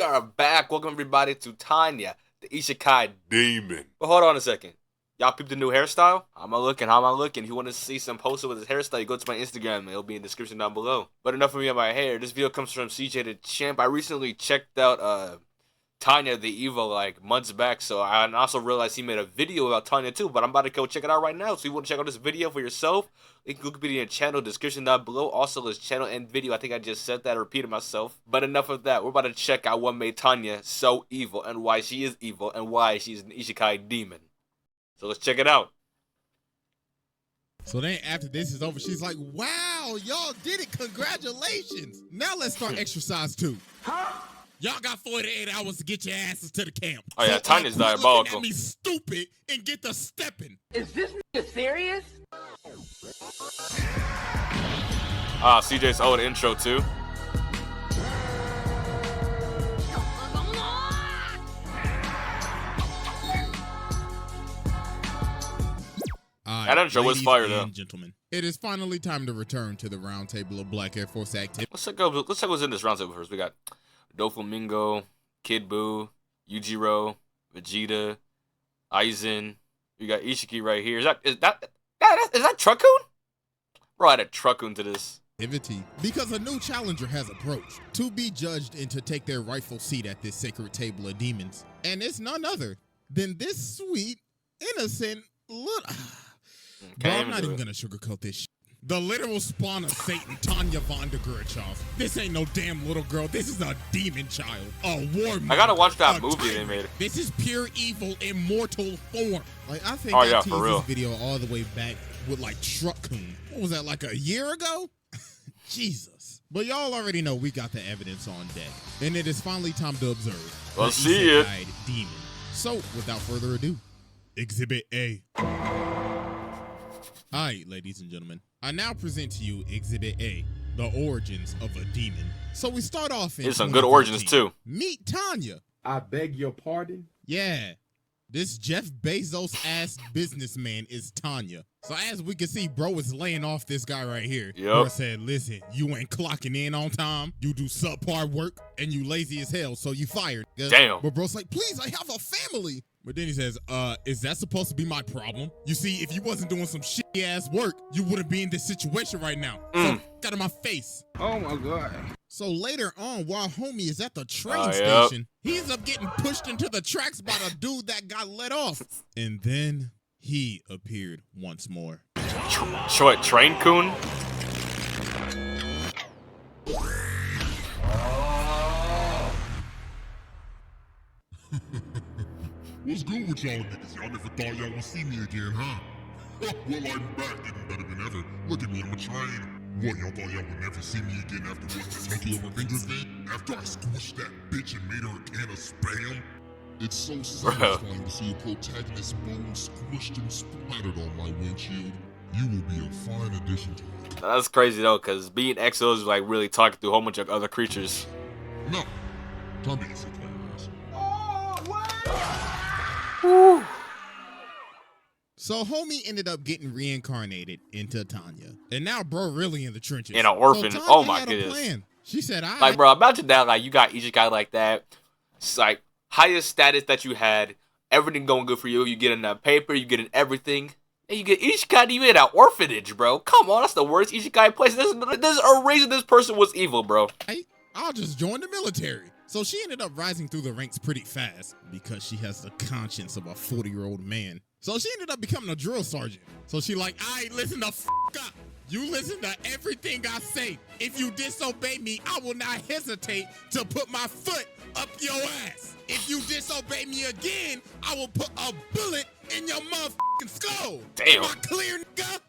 are back. Welcome everybody to Tanya, the Isekai demon. But hold on a second. Y'all peep the new hairstyle? How am I looking? If you want to see some poster with his hairstyle, you go to my Instagram. It'll be in the description down below. But enough of me on my hair. This video comes from CJ the Champ. I recently checked out Tanya the Evil like months back, so I also realized he made a video about Tanya too, but I'm about to go check it out right now. So you want to check out this video for yourself, link will be in the channel description down below. Also his channel and video. I think I just said that, I repeated myself. But enough of that. We're about to check out what made Tanya so evil and why she is evil and why she's an Isekai demon. So let's check it out. So then after this is over, she's like, wow, y'all did it. Congratulations. Now let's start exercise 2. Huh? Y'all got 48 hours to get your asses to the camp. Oh yeah, Tanya's diabolical. At me stupid and get the stepping. Is this serious? CJ's old intro too. That intro was fire though. Gentlemen, it is finally time to return to the round table of Black Air Force activity. Let's check what's in this round table first. We got Doflamingo, Kid Buu, Yujiro, Vegeta, Aizen. We got Ishiki right here. Is that Truckun? Bro, I had a Truckun to this. Because a new challenger has approached to be judged and to take their rightful seat at this sacred table of demons. And it's none other than this sweet, innocent little... Bro, I'm not even gonna sugarcoat this shit. The literal spawn of Satan, Tanya von der Gurchov. This ain't no damn little girl. This is a demon child. A war mother, I gotta watch that movie they made. This is pure evil in mortal form. Like, I think I teased this video all the way back with, like, Truckun. What was that, like a year ago? Jesus. But y'all already know we got the evidence on deck. And it is finally time to observe. Let's see it. Demon. So, without further ado, Exhibit A. Alright, ladies and gentlemen, I now present to you Exhibit A, the origins of a demon. So we start off in There's some good origins too. Meet Tanya. I beg your pardon? Yeah, this Jeff Bezos-ass businessman is Tanya. So as we can see, bro is laying off this guy right here. Bro said, listen, you ain't clocking in on time, you do subpar work, and you lazy as hell, so you fired. Damn. But bro's like, please, I have a family. But then he says, is that supposed to be my problem? You see, if you wasn't doing some shitty ass work, you wouldn't be in this situation right now. So, got in my face. Oh my God. So later on, while homie is at the train station, he ends up getting pushed into the tracks by the dude that got let off. And then he appeared once more. Train-kun? What's good with y'all niggas? Y'all never thought y'all would see me again, huh? Well, I'm back, getting better than ever. Look at me on the train. What, y'all thought y'all would never see me again after what the Tokyo Revengers did? After I squished that bitch and made her a can of Spam? It's so satisfying to see a protagonist's bones squished and splattered on my windshield. You will be a fine addition to it. That's crazy though, because being EXO is like really talking to a whole bunch of other creatures. No. Time to get sick. So homie ended up getting reincarnated into Tanya. And now bro really in the trenches. In an orphan. So oh my goodness. Plan. She said, like bro, imagine that, like you got each guy like that. It's like highest status that you had, everything going good for you. You get in that paper, you get in everything. And you get Isekai you in an orphanage, bro. Come on, that's the worst Isekai place. There's a reason this person was evil, bro. I'll just join the military. So she ended up rising through the ranks pretty fast because she has the conscience of a 40-year-old man. So she ended up becoming a drill sergeant. So she like, listen the f up. You listen to everything I say. If you disobey me, I will not hesitate to put my foot up your ass. If you disobey me again, I will put a bullet in your motherfucking skull. Damn. Am I clear, nigga?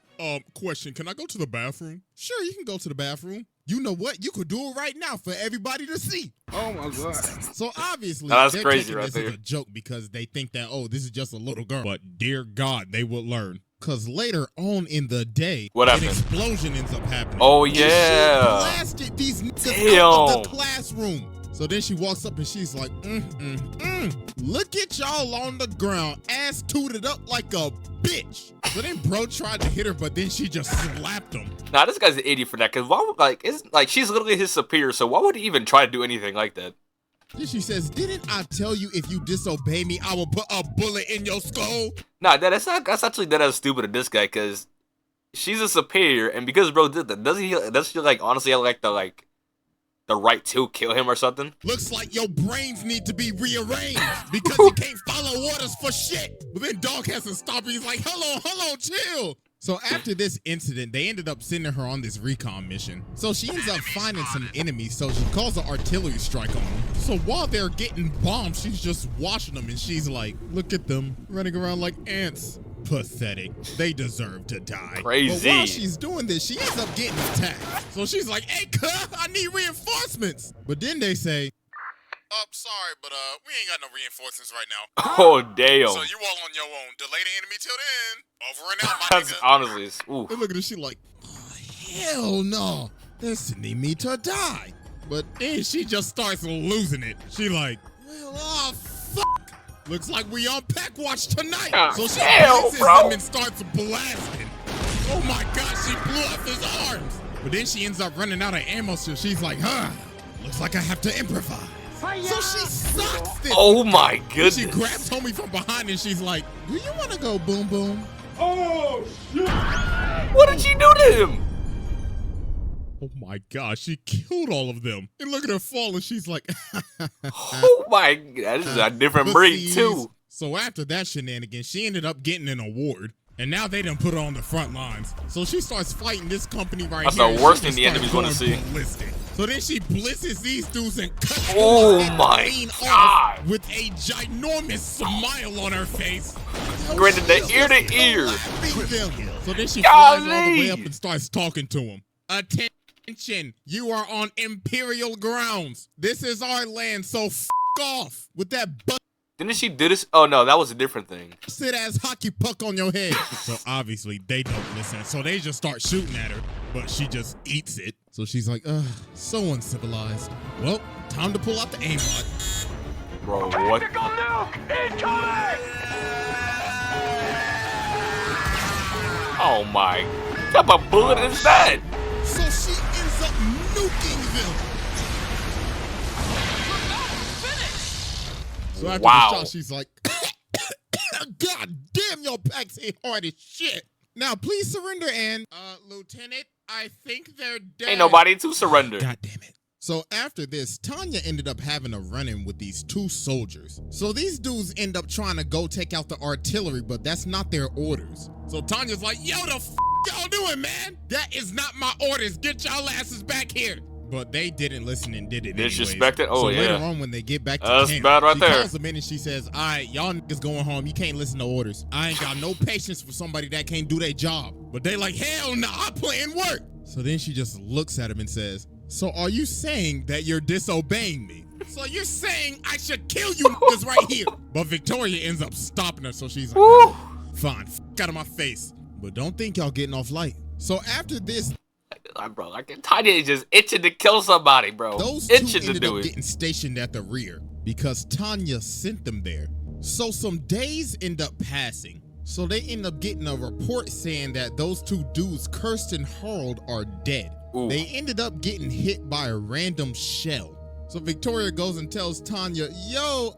Question, can I go to the bathroom? Sure, you can go to the bathroom. You know what? You could do it right now for everybody to see. Oh my God. So obviously, that's they're crazy taking right this there. as a joke because they think that, oh, this is just a little girl. But dear God, they will learn. Because later on in the day, an explosion ends up happening. Oh, yeah. Blasted these niggas out of the classroom. So then she walks up and she's like, look at y'all on the ground, ass tooted up like a bitch. So then bro tried to hit her, but then she just slapped him. Nah, this guy's an idiot for that, because why would, like, it's like she's literally his superior, so why would he even try to do anything like that? Then she says, didn't I tell you if you disobey me, I will put a bullet in your skull? Nah, that's actually that as stupid of this guy, because she's a superior, and because bro did that, does she like honestly have like the right to kill him or something? Looks like your brains need to be rearranged because you can't follow orders for shit. But then Dog has to stop her. He's like, hello, chill. So after this incident, they ended up sending her on this recon mission. So she ends up finding some enemies, so she calls an artillery strike on them. So while they're getting bombed, she's just watching them, and she's like, look at them, running around like ants. Pathetic. They deserve to die. Crazy. But while she's doing this, she ends up getting attacked. So she's like, hey, cuz, I need reinforcements. But then they say, sorry, but we ain't got no reinforcements right now. Oh, damn. So you all on your own. Delay the enemy till then. Over and out, my That's nigga. honestly, ooh. And look at her, she like, oh, hell no. They're sending me to die. But then she just starts losing it. She like, well, oh, fuck. Looks like we on pack watch tonight. So she places them and starts blasting. Oh my God, she blew up his arms. But then she ends up running out of ammo, so she's like, looks like I have to improvise. So she sucks this. Oh my goodness. She grabs homie from behind and she's like, do you want to go boom boom? Oh, shit. What did she do to him? Oh my gosh, she killed all of them. And look at her fall and she's like, Oh my God, this is a different breed too. So after that shenanigan, she ended up getting an award. And now they done put her on the front lines. So she starts fighting this company right That's here. the worst thing the enemy's gonna see. Ballistic. So then she blitzes these dudes and cuts Oh them my clean God. off with a ginormous smile on her face. Granted, the ear to ear. So then she flies all the way Golly. up and starts talking to him. Attention, you are on Imperial grounds. This is our land, so f*** off with that Didn't she do this? Oh no, that was a different thing. busted ass hockey puck on your head. So obviously they don't listen. So they just start shooting at her, but she just eats it. So she's like, so uncivilized. Well, time to pull out the aimbot. Bro, what? Oh my. What type of bullet is that? So she ends up nuking them. So after Wow. the shot, she's like, God damn, your packs ain't hard as shit. Now, please surrender and, Lieutenant, I think they're dead. Ain't nobody to surrender. God damn it. So after this, Tanya ended up having a run-in with these two soldiers. So these dudes end up trying to go take out the artillery, but that's not their orders. So Tanya's like, yo, the f y'all doing, man? That is not my orders. Get y'all asses back here. But they didn't listen and did it anyways. Disrespect it? Oh, so yeah. later on when they get back to That's camp, bad right she there. calls them in and she says, all right, y'all niggas going home. You can't listen to orders. I ain't got no patience for somebody that can't do their job. But they like, hell no, I'm playing work. So then she just looks at him and says, so are you saying that you're disobeying me? So you're saying I should kill you niggas right here. But Victoria ends up stopping her, so she's like, Woo. fine, f out of my face. But don't think y'all getting off light. So after this, Bro, like Tanya is just itching to kill somebody, bro. those two Itching to ended do up it. getting stationed at the rear because Tanya sent them there. So some days end up passing. So they end up getting a report saying that those two dudes, Kirsten and Harold, are dead. Ooh. They ended up getting hit by a random shell. So Victoria goes and tells Tanya, yo,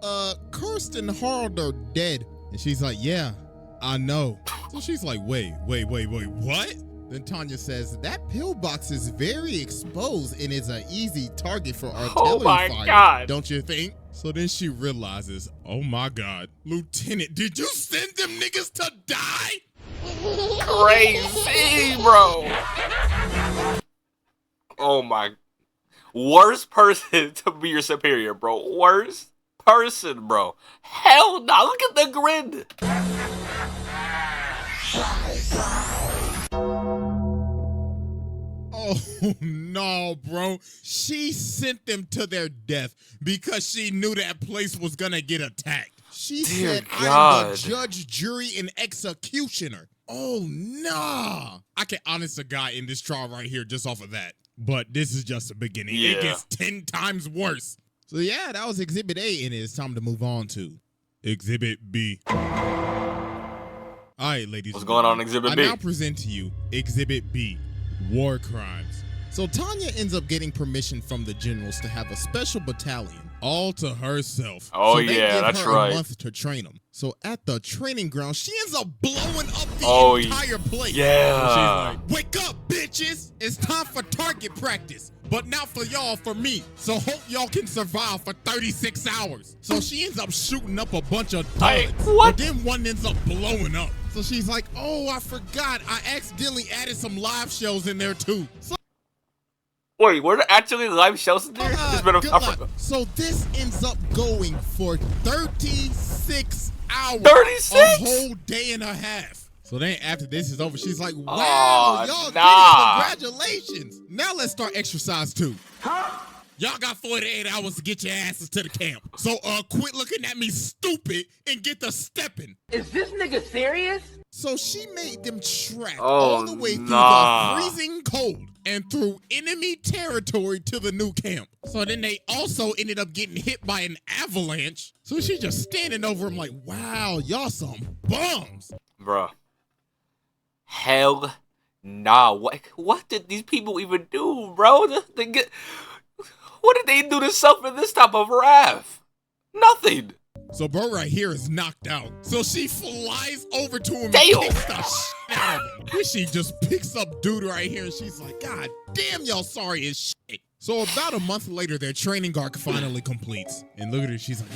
Kirsten and Harold are dead. And she's like, yeah, I know. So she's like, wait, what? Then Tanya says, that pillbox is very exposed and is an easy target for artillery my fire, God. don't you think? So then she realizes, oh my God, Lieutenant, did you send them niggas to die? Crazy, bro. Oh my. Worst person to be your superior, bro. Worst person, bro. Hell no. Look at the grin. Oh no, bro. She sent them to their death because she knew that place was gonna get attacked. She Dear said, I'm God. the judge, jury, and executioner. Oh nah. I can honest a guy in this trial right here just off of that. But this is just the beginning. Yeah. It gets 10 times worse. So yeah, that was Exhibit A, and it's time to move on to Exhibit B. All right, ladies. What's and going on in gentlemen, Exhibit B? I now present to you Exhibit B, War Crimes. So Tanya ends up getting permission from the generals to have a special battalion. all to herself. Oh, so they yeah, give that's her right. a month to train him. So at the training ground, she ends up blowing up the entire place. Yeah. So she's like, wake up, bitches. It's time for target practice. But not for y'all, for me. So hope y'all can survive for 36 hours. So she ends up shooting up a bunch of bullets. What? But then one ends up blowing up. So she's like, oh, I forgot. I accidentally added some live shells in there too. So Wait, were there actually live shells in there? It's been good luck. So this ends up going for 36 hours. 36? A whole day and a half. So then after this is over, she's like, wow, Oh, y'all nah. did it. Congratulations. Now let's start exercise 2. Huh? Y'all got 48 hours to get your asses to the camp. So quit looking at me stupid and get the stepping. Is this nigga serious? So she made them track Oh, all the way through nah. the freezing cold and through enemy territory to the new camp. So then they also ended up getting hit by an avalanche. So she's just standing over him like, wow, y'all some bums. Bruh. Hell nah. What did these people even do, bro? What did they do to suffer this type of wrath? Nothing. So bro right here is knocked out. So she flies over to him Damn. and kicks the shit out of him. Then she just picks up dude right here and she's like, God damn, y'all sorry as shit. So about a month later, their training arc finally completes. And look at her, she's like,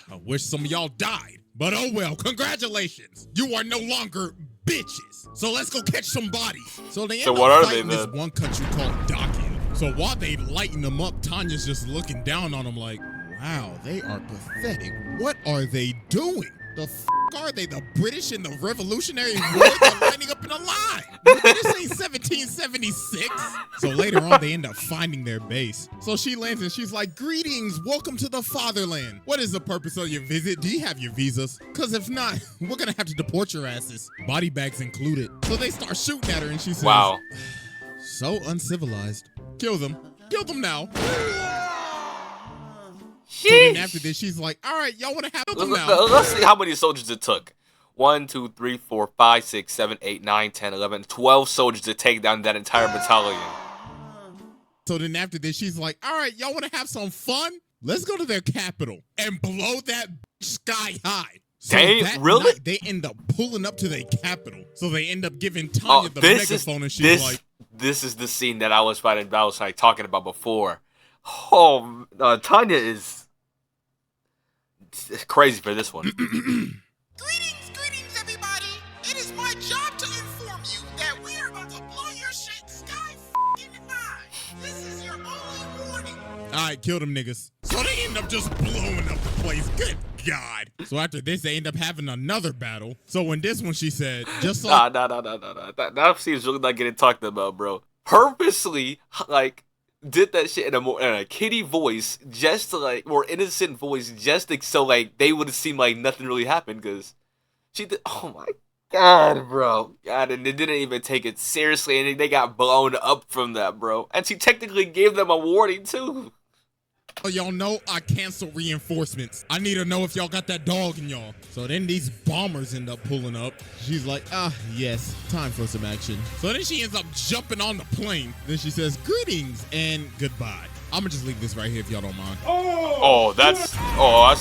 I wish some of y'all died. But oh well, congratulations. You are no longer bitches. So let's go catch some bodies. So they end what are up they fighting this then? one country called Dacia. So while they lighten them up, Tanya's just looking down on them like, wow, they are pathetic. What are they doing? The f are they? The British in the Revolutionary War? They're lining up in a line. This ain't 1776. So later on, they end up finding their base. So she lands and she's like, greetings, welcome to the fatherland. What is the purpose of your visit? Do you have your visas? Because if not, we're going to have to deport your asses. Body bags included. So they start shooting at her and she says, Wow. so uncivilized. Kill them. Kill them now. So then after this, she's like, all right, y'all want to have them now. Let's see how many soldiers it took. 1, 2, 3, 4, 5, 6, 7, 8, 9, 10, 11, 12 soldiers to take down that entire battalion. So then after this, she's like, all right, y'all want to have some fun? Let's go to their capital and blow that sky high. So Dang, that really? night, they end up pulling up to their capital. So they end up giving Tanya the megaphone and she's like, this is the scene that I was like talking about before. Oh, Tanya is crazy for this one. Greetings, everybody. It is my job to inform you that we are about to blow your shit sky high. This is your only warning. All right, kill them niggas. So they end up just blowing up the place. Good God. So after this, they end up having another battle. So in this one, she said, just like... Nah. That seems really not getting talked about, bro. Purposely, like, did that shit in a kiddie voice, just to, like, more innocent voice, just to, so, like, they would seem like nothing really happened, because she did... Oh, my God, bro. God, and they didn't even take it seriously, and they got blown up from that, bro. And she technically gave them a warning, too. Oh, y'all know I cancel reinforcements. I need to know if y'all got that dog in y'all. So then these bombers end up pulling up. She's like, yes, time for some action. So then she ends up jumping on the plane. Then she says, greetings and goodbye. I'm gonna just leave this right here if y'all don't mind. Oh, that's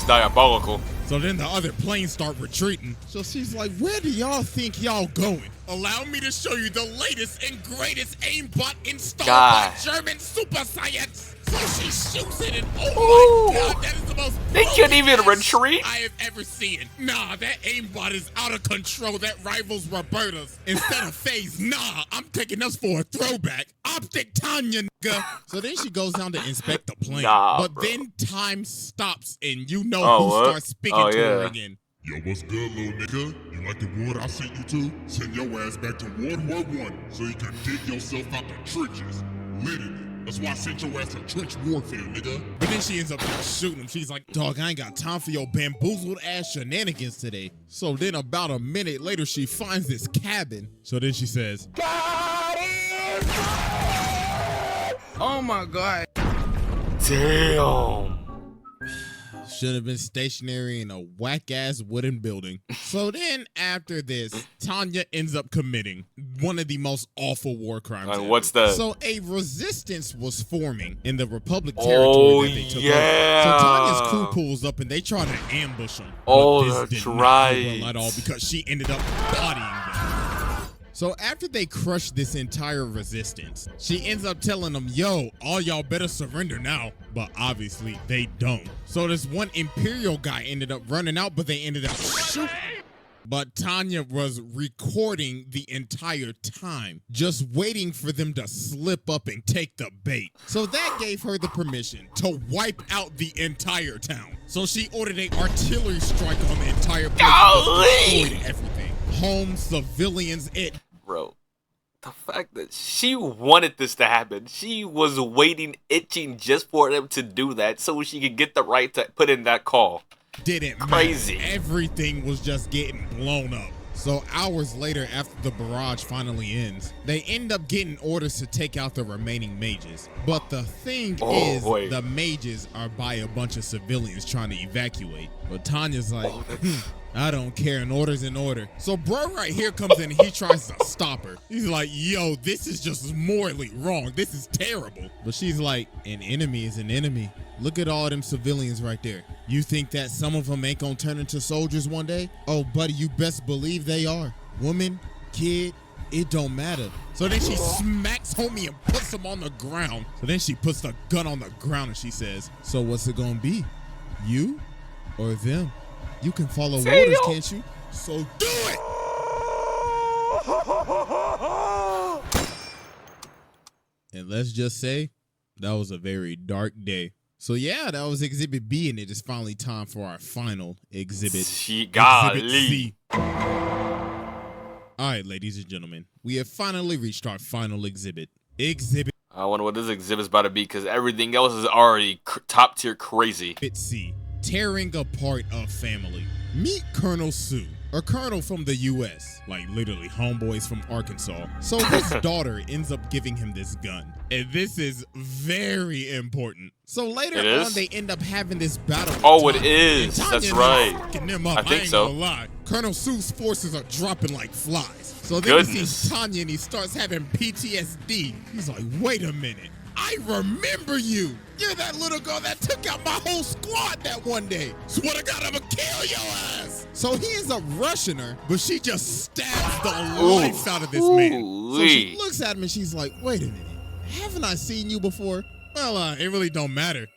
diabolical. So then the other planes start retreating. So she's like, where do y'all think y'all going? Allow me to show you the latest and greatest aimbot installed by German super science. So she shoots it and oh my God, that is the most They couldn't even retreat? I have ever seen. Nah, that aimbot is out of control. That rivals Roberta's. Instead of phase, nah, I'm taking us for a throwback. Optic Tanya, nigga. So then she goes down to inspect the plane. But then time stops and you know who starts speaking to her again. Yo, what's good, little nigga? You like the wood I sent you to? Send your ass back to World War I so you can dig yourself out the trenches. Literally. That's why I sent your ass to trench warfare, nigga. But then she ends up shooting him. She's like, dog, I ain't got time for your bamboozled ass shenanigans today. So then about a minute later, she finds this cabin. So then she says, Got it! Oh my God. Damn. Should have been stationary in a whack-ass wooden building. So then, after this, Tanya ends up committing one of the most awful war crimes ever. What's that? So a resistance was forming in the Republic territory that they took over. So Tanya's crew pulls up and they try to ambush them. But this did not go well at all because she ended up bodying them. So after they crush this entire resistance, she ends up telling them, yo, all y'all better surrender now. But obviously they don't. So this one Imperial guy ended up running out, but they ended up shooting. But Tanya was recording the entire time, just waiting for them to slip up and take the bait. So that gave her the permission to wipe out the entire town. So she ordered an artillery strike on the entire place. Destroyed everything. Homes, civilians, Bro, the fact that she wanted this to happen, she was waiting, itching just for them to do that so she could get the right to put in that call. Didn't crazy. Matter. Everything was just getting blown up. So hours later, after the barrage finally ends, they end up getting orders to take out the remaining mages. But the thing is, the mages are by a bunch of civilians trying to evacuate. But Tanya's like, I don't care, an order's an order. So bro right here comes in and he tries to stop her. He's like, yo, this is just morally wrong. This is terrible. But she's like, an enemy is an enemy. Look at all them civilians right there. You think that some of them ain't gonna turn into soldiers one day? Oh, buddy, you best believe they are. Woman, kid, it don't matter. So then she smacks homie and puts him on the ground. So then she puts the gun on the ground and she says, so what's it gonna be? You or them? You can follow orders, can't you? So do it! And let's just say, that was a very dark day. So yeah, that was Exhibit B, and it is finally time for our final exhibit. Exhibit C. All right, ladies and gentlemen, we have finally reached our final exhibit. I wonder what this exhibit's about to be, because everything else is already top tier crazy. Exhibit C. Tearing apart a family. Meet Colonel Sue, a colonel from the U.S., like literally homeboys from Arkansas. So his daughter ends up giving him this gun. And this is very important. So later on, they end up having this battle. Oh, it is. That's right. Them up. I think so. Lie. Colonel Sue's forces are dropping like flies. So then he sees Tanya and he starts having PTSD. He's like, wait a minute. I remember you. You're that little girl that took out my whole squad that one day. Swear to God, I'ma kill your ass. So he ends up rushing her, but she just stabs the life out of this man. So she looks at him and she's like, wait a minute. Haven't I seen you before? Well, it really don't matter.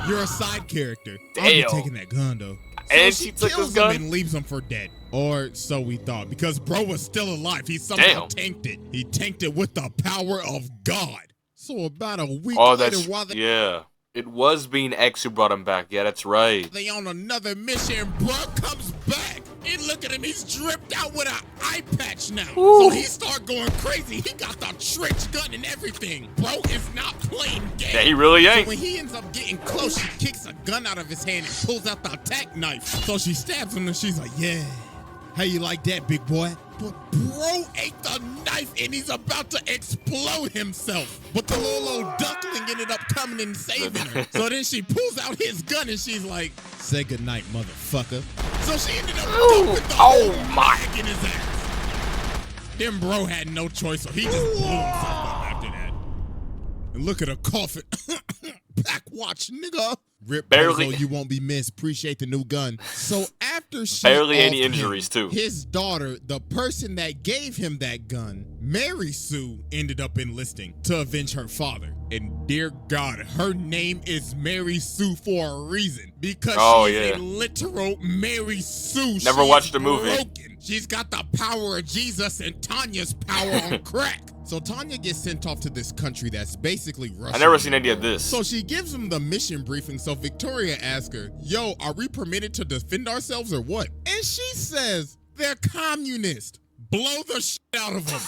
You're a side character. I'll be taking that gun, though. So and she took his gun and leaves him for dead. Or so we thought, because bro was still alive. He somehow tanked it. He tanked it with the power of God. So about a week later, it was Being X who brought him back. Yeah, that's right. They on another mission, bro comes back. And look at him, he's dripped out with an eye patch now. So he start going crazy. He got the trench gun and everything. Bro is not playing games. Yeah, he really ain't. So when he ends up getting close, she kicks a gun out of his hand and pulls out the attack knife. So she stabs him and she's like, yeah, how you like that, big boy? But bro ate the knife and he's about to explode himself. But the little old duckling ended up coming and saving her. So then she pulls out his gun and she's like, say goodnight, motherfucker. So she ended up dumping the whole mag in his ass. Then bro had no choice, so he just blew himself up after that. And look at her coughing. Pack watch, nigga. Rip, barely. You won't be missed. Appreciate the new gun. So after she barely any injuries too. His daughter, the person that gave him that gun, Mary Sue, ended up enlisting to avenge her father. And dear God, her name is Mary Sue for a reason. Because she's a literal Mary Sue. Never watched the movie. Broken. She's got the power of Jesus and Tanya's power on crack. So Tanya gets sent off to this country that's basically Russia. I never seen any of this. So she gives him the mission briefing. So Victoria asks her, yo, are we permitted to defend ourselves or what? And she says, they're communist. Blow the shit out of them.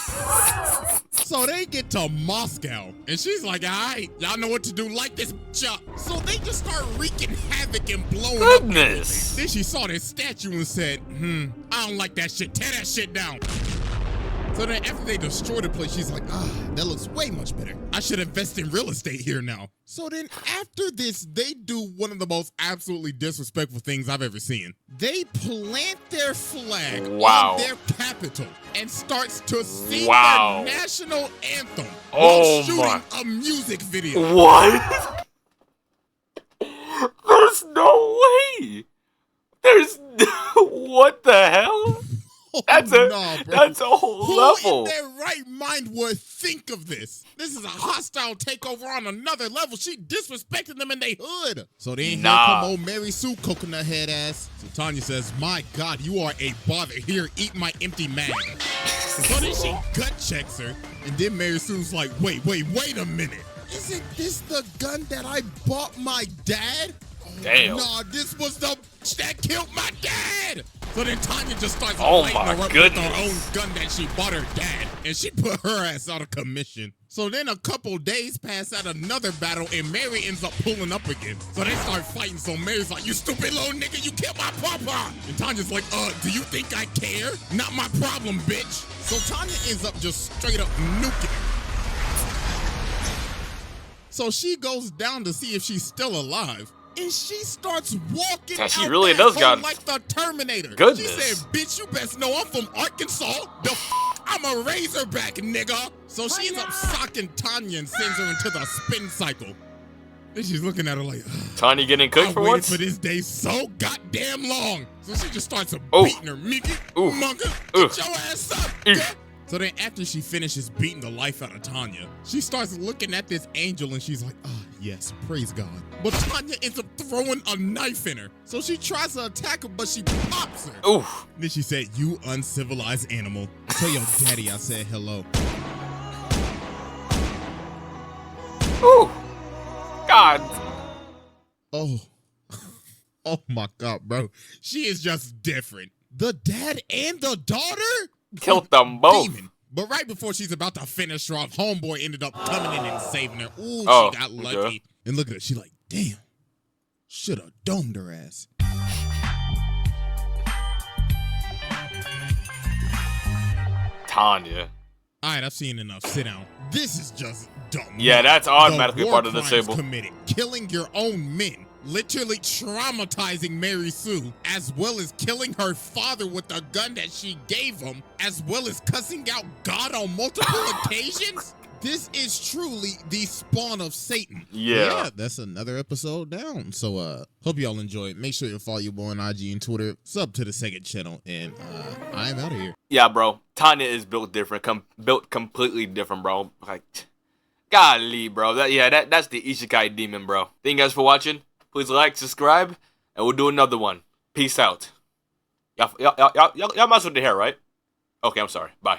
So they get to Moscow. And she's like, all right, y'all know what to do. Light this bitch up. So they just start wreaking havoc and blowing up. Then she saw this statue and said, I don't like that shit. Tear that shit down. So then after they destroy the place, she's like, that looks way much better. I should invest in real estate here now. So then after this, they do one of the most absolutely disrespectful things I've ever seen. They plant their flag on their capital and starts to sing their national anthem while shooting a music video. What? There's no way. There's what the hell? That's a whole level. Who in their right mind would think of this? This is a hostile takeover on another level. She disrespected them in their hood. So then here come old Mary Sue, coconut head ass. So Tanya says, my God, you are a bother. Here, eat my empty mag. So then she gut checks her. And then Mary Sue's like, wait a minute. Isn't this the gun that I bought my dad? Damn. Nah, this was the that killed my dad. So then Tanya just starts lighting her up with her own gun that she bought her dad, and she put her ass out of commission. So then a couple days pass at another battle, and Mary ends up pulling up again. So they start fighting. So Mary's like, you stupid little nigga, you killed my papa. And Tanya's like, do you think I care? Not my problem, bitch. So Tanya ends up just straight up nuking her. So she goes down to see if she's still alive. And she starts walking out really does got like the Terminator. Goodness. She said, bitch, you best know I'm from Arkansas. I'm a Razorback, nigga. So she ends up socking Tanya and sends her into the spin cycle. Then she's looking at her like, Tanya getting cooked for once? I waited for this day so goddamn long. So she just starts beating her. Mickey, Munga, get your ass up, girl. So then after she finishes beating the life out of Tanya, she starts looking at this angel and she's like, yes, praise God. But Tanya ends up throwing a knife in her. So she tries to attack her, but she pops her. Oof. Then she said, you uncivilized animal. Tell your daddy I said hello. Ooh. God. Oh. Oh my God, bro. She is just different. The dad and the daughter? Killed them both. Demon. But right before she's about to finish her off, homeboy ended up coming in and saving her. Ooh, she got lucky. Okay. And look at her. She's like, damn. Should have domed her ass. Tanya. All right, I've seen enough. Sit down. This is just dumb. Yeah, that's automatically part of the table. Committed. Killing your own men. Literally traumatizing Mary Sue, as well as killing her father with the gun that she gave him, as well as cussing out God on multiple occasions. This is truly the spawn of Satan. Yeah, that's another episode down. So hope y'all enjoy it. Make sure you follow your boy on IG and Twitter. Sub to the second channel, and I'm out of here. Yeah, bro. Tanya is built different. Built completely different, bro. Like, golly, bro. That's the Isekai demon, bro. Thank you guys for watching. Please like, subscribe, and we'll do another one. Peace out. Y'all mess with the hair, right? Okay, I'm sorry. Bye.